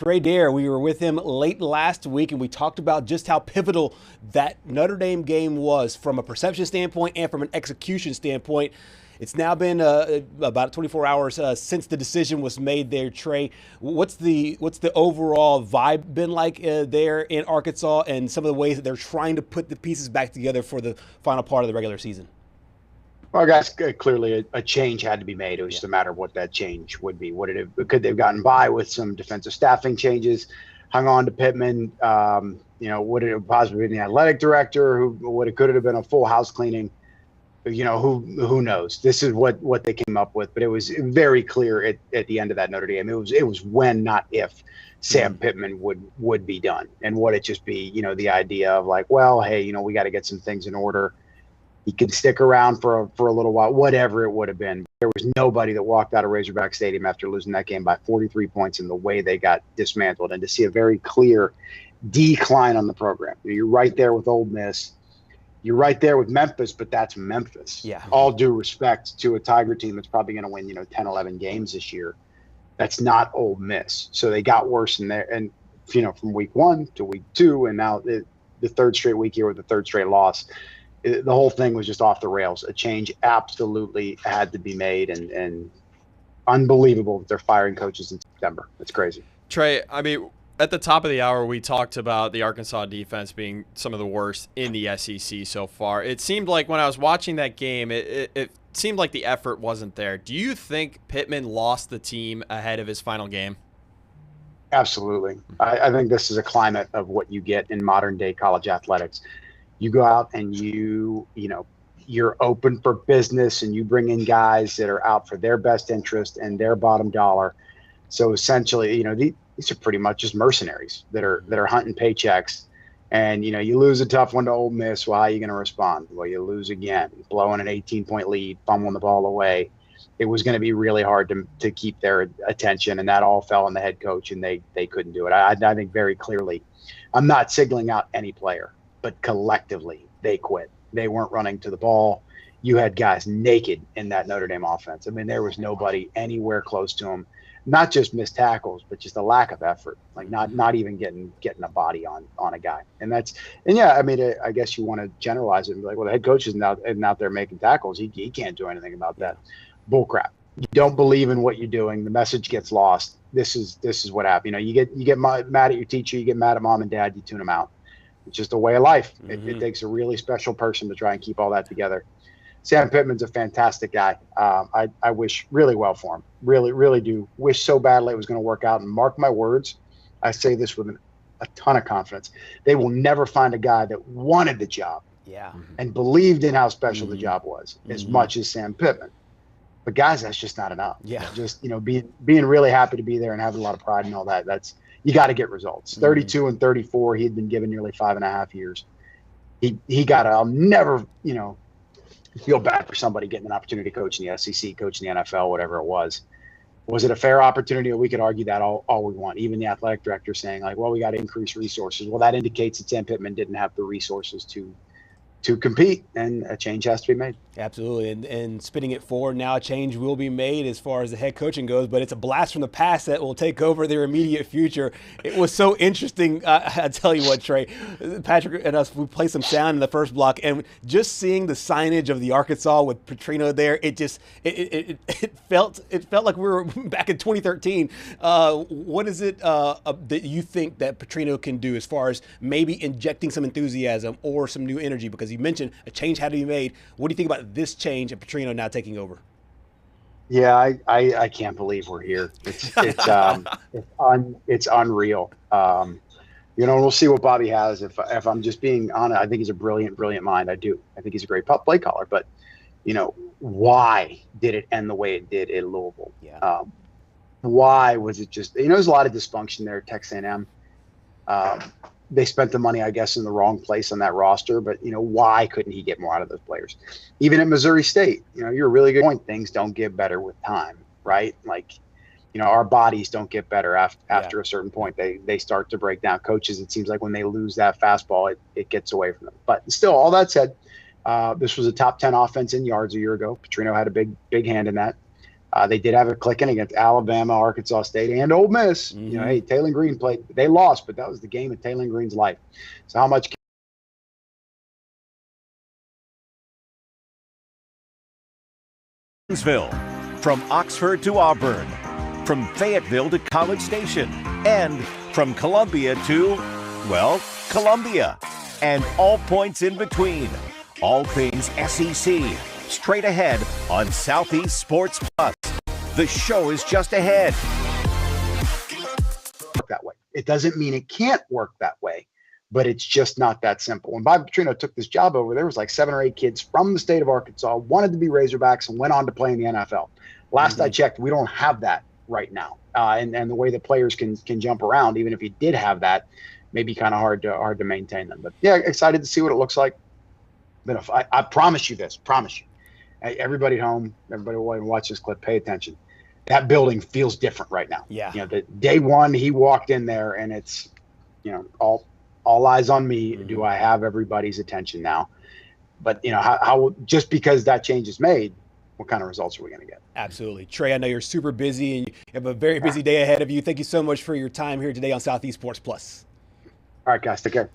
Trey Daerr, we were with him late last week, and we talked about just how pivotal that Notre Dame game was from a perception standpoint and from an execution standpoint. It's now been about 24 hours since the decision was made there, Trey. What's the overall vibe been like there in Arkansas, and some of the ways that they're trying to put the pieces back together for the final part of the regular season? Well, guys, clearly a change had to be made. It was just a matter of what that change would be. Could they've gotten by with some defensive staffing changes, hung on to Pittman? Would it have possibly been the athletic director? Could it have been a full house cleaning? Who knows? This is what they came up with. But it was very clear at the end of that Notre Dame. It was when, not if, Sam Pittman would be done. And would it just be, the idea of like, well, hey, we got to get some things in order. He could stick around for a little while, whatever it would have been. There was nobody that walked out of Razorback Stadium after losing that game by 43 points in the way they got dismantled. And to see a very clear decline on the program. You're right there with Ole Miss. You're right there with Memphis, but that's Memphis. Yeah. All due respect to a Tiger team that's probably going to win, 10, 11 games this year. That's not Ole Miss. So they got worse in there. And, from week 1 to week 2, and now the third straight week here with the third straight loss. The whole thing was just off the rails. A change absolutely had to be made, and unbelievable that they're firing coaches in September. It's crazy. Trey, at the top of the hour, we talked about the Arkansas defense being some of the worst in the SEC so far. It seemed like when I was watching that game, it seemed like the effort wasn't there. Do you think Pittman lost the team ahead of his final game? Absolutely. I think this is a climate of what you get in modern-day college athletics. You go out and you're open for business, and you bring in guys that are out for their best interest and their bottom dollar. So essentially, these are pretty much just mercenaries that are hunting paychecks. And, you lose a tough one to Ole Miss. Well, how are you going to respond? Well, you lose again, blowing an 18-point lead, fumbling the ball away. It was going to be really hard to keep their attention, and that all fell on the head coach, and they couldn't do it. I think very clearly, I'm not signaling out any player, but collectively they quit. They weren't running to the ball. You had guys naked in that Notre Dame offense. There was nobody anywhere close to them. Not just missed tackles, but just a lack of effort. Like not even getting a body on a guy. I guess you want to generalize it and be like, well, the head coach isn't out there making tackles. He can't do anything about that. Bullcrap. You don't believe in what you're doing. The message gets lost. This is what happened. You get mad at your teacher. You get mad at mom and dad. You tune them out. It's just a way of life. Mm-hmm. It takes a really special person to try and keep all that together. Sam Pittman's a fantastic guy. I wish really well for him. Really, really do. Wish so badly it was going to work out. And mark my words, I say this with a ton of confidence. They will never find a guy that wanted the job and believed in how special the job was as much as Sam Pittman. But guys, that's just not enough. Yeah. Just, being really happy to be there and having a lot of pride and all that. You got to get results. 32 and 34. He had been given nearly 5.5 years. I'll never, feel bad for somebody getting an opportunity to coach in the SEC, coach in the NFL, whatever it was. Was it a fair opportunity? We could argue that all we want. Even the athletic director saying like, well, we got to increase resources. Well, that indicates that Sam Pittman didn't have the resources to compete, and a change has to be made. Absolutely. And spinning it forward, now a change will be made as far as the head coaching goes, but it's a blast from the past that will take over their immediate future. It was so interesting. I tell you what, Trey, Patrick and us, we played some sound in the first block, and just seeing the signage of the Arkansas with Petrino there, it felt like we were back in 2013. What is it that you think that Petrino can do as far as maybe injecting some enthusiasm or some new energy? Because you mentioned a change had to be made. What do you think about this change and Petrino now taking over? Yeah, I can't believe we're here. It's unreal. We'll see what Bobby has. If I'm just being honest, I think he's a brilliant mind. I do. I think he's a great play caller. But why did it end the way it did at Louisville? Yeah. Why was it just? There's a lot of dysfunction there at Texas A&M. They spent the money, I guess, in the wrong place on that roster. But, why couldn't he get more out of those players? Even at Missouri State, you're a really good point. Things don't get better with time, right? Like, our bodies don't get better after a certain point. They start to break down. Coaches, it seems like when they lose that fastball, it gets away from them. But still, all that said, this was a top 10 offense in yards a year ago. Petrino had a big hand in that. They did have it clicking against Alabama, Arkansas State, and Ole Miss. Mm-hmm. You know, hey, Taylor Green played. They lost, but that was the game of Taylor Green's life. So how much? From Oxford to Auburn, from Fayetteville to College Station, and from Columbia to, well, Columbia, and all points in between. All things SEC, straight ahead on Southeast Sports Plus. The show is just ahead. That way. It doesn't mean it can't work that way, but it's just not that simple. When Bobby Petrino took this job over, there was like 7 or 8 kids from the state of Arkansas, wanted to be Razorbacks, and went on to play in the NFL. Last I checked, we don't have that right now. And the way that players can jump around, even if you did have that, maybe kind of hard to maintain them. But yeah, excited to see what it looks like. But if I promise you this, everybody at home, everybody will watch this clip, pay attention. That building feels different right now. Yeah. You know, the day one he walked in there, and it's, you know, all eyes on me. Mm-hmm. Do I have everybody's attention now? But you know, how just because that change is made, what kind of results are we going to get? Absolutely. Trey, I know you're super busy and you have a very busy day ahead of you. Thank you so much for your time here today on Southeast Sports Plus. All right, guys, take care.